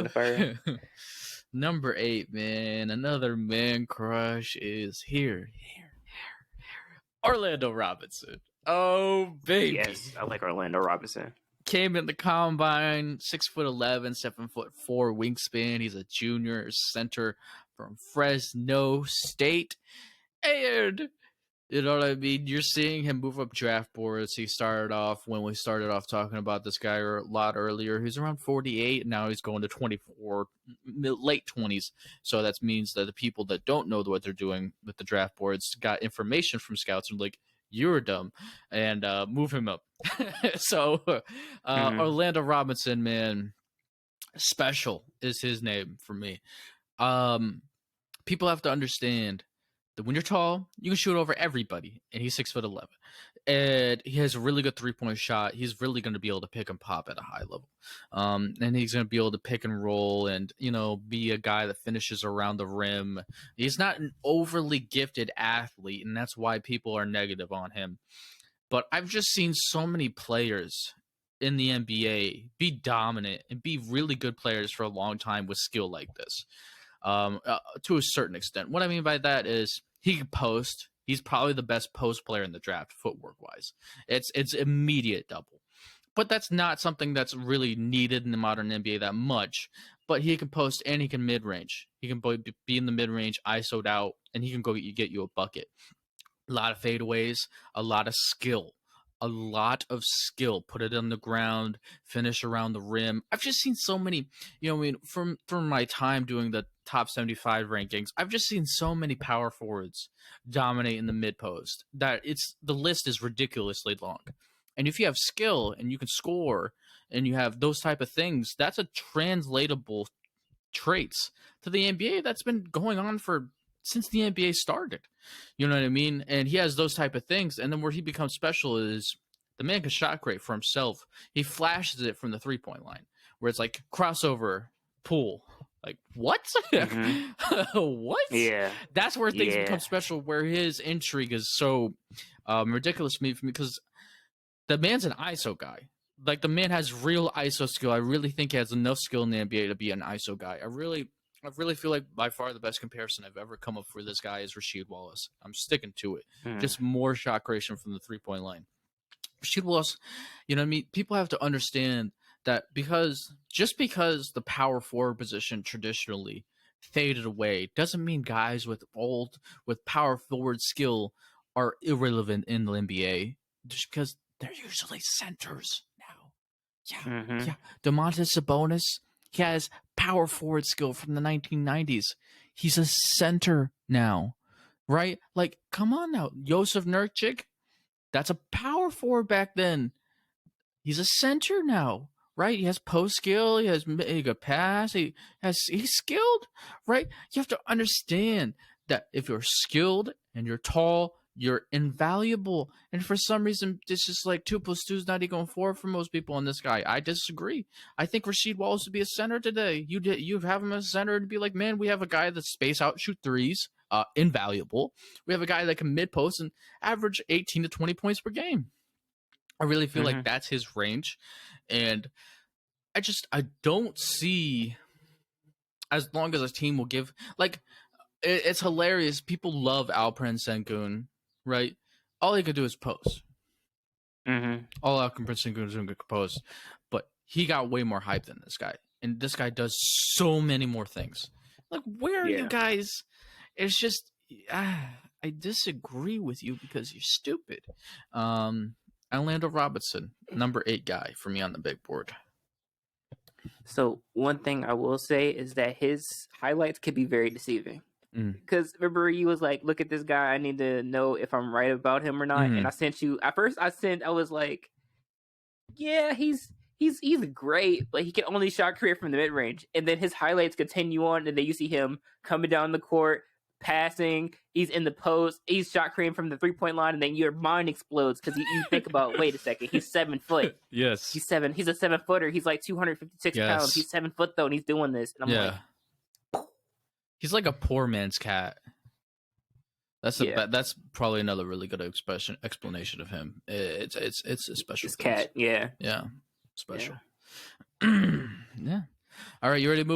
the fire. Number 8, man. Another man crush is here. Orlando Robinson. Oh, baby. Yes, I like Orlando Robinson. Came in the combine, 6'11", 7'4" wingspan. He's a junior center from Fresno State. And you know what I mean? You're seeing him move up draft boards. He started off, when we started off talking about this guy a lot earlier, he's around 48. Now he's going to 24, late 20s. So that means that the people that don't know what they're doing with the draft boards got information from scouts and like, you're dumb, and move him up. So Orlando Robinson, man, special is his name for me. People have to understand that when you're tall, you can shoot over everybody, and he's 6'11", and he has a really good 3-point shot. He's really going to be able to pick and pop at a high level, and he's going to be able to pick and roll, and be a guy that finishes around the rim. He's not an overly gifted athlete, and that's why people are negative on him. But I've just seen so many players in the NBA be dominant and be really good players for a long time with skill like this. To a certain extent. What I mean by that is he can post. He's probably the best post player in the draft, footwork wise. It's immediate double, but that's not something that's really needed in the modern NBA that much. But he can post and he can mid range. He can be in the mid range, ISO'd out, and he can go get you a bucket. A lot of fadeaways, a lot of skill. Put it on the ground, finish around the rim. I've just seen so many, from my time doing the top 75 rankings, I've just seen so many power forwards dominate in the mid post that the list is ridiculously long. And if you have skill and you can score and you have those type of things, that's a translatable traits to the NBA that's been going on since the NBA started. You know what I mean? And he has those type of things. And then where he becomes special is the man can shot create for himself. He flashes it from the 3-point line where it's like crossover, pull. Like, what? What? Yeah. That's where things become special, where his intrigue is so ridiculous to me because the man's an ISO guy. Like, the man has real ISO skill. I really think he has enough skill in the NBA to be an ISO guy. I really feel like by far the best comparison I've ever come up for this guy is Rasheed Wallace. I'm sticking to it. Just more shot creation from the 3-point line. Rasheed Wallace, you know what I mean? People have to understand that just because the power forward position traditionally faded away doesn't mean guys with power forward skill are irrelevant in the NBA. Just because they're usually centers now. Yeah. Domantas Sabonis, he has power forward skill from the 1990s. He's a center now, right? Like, come on now. Josef Nurkic, that's a power forward back then. He's a center now, right? He has post skill. He has a good pass. He's skilled, right? You have to understand that if you're skilled and you're tall, you're invaluable. And for some reason, this is like 2 + 2 is not equal 4 for most people on this guy. I disagree. I think Rasheed Wallace would be a center today. You have him as a center and be like, man, we have a guy that space out, shoot threes, invaluable. We have a guy that can mid post and average 18 to 20 points per game. I really feel like that's his range. And I don't see, as long as a team will give, like, it's hilarious. People love Alperen Sengun, right? All he could do is post. All Alperen Sengun is doing is post. But he got way more hype than this guy. And this guy does so many more things. Like, where are you guys? It's just, I disagree with you because you're stupid. Orlando Robinson, number 8 guy for me on the big board. So one thing I will say is that his highlights could be very deceiving. Because remember, he was like, look at this guy. I need to know if I'm right about him or not. And I sent you, at first I was like, yeah, he's great, but he can only shot create from the mid range. And then his highlights continue on, and then you see him coming down the court, passing, he's in the post, he's shot creating from the 3-point line, and then your mind explodes because you think about, wait a second, he's 7 foot. Yes. He's a 7-footer. He's like 256 pounds. He's 7 foot though, and he's doing this. And I'm like, he's like a poor man's cat. That's probably another really good explanation of him. It's a special cat. Yeah. Yeah. Special. Yeah. Yeah. All right, you ready to move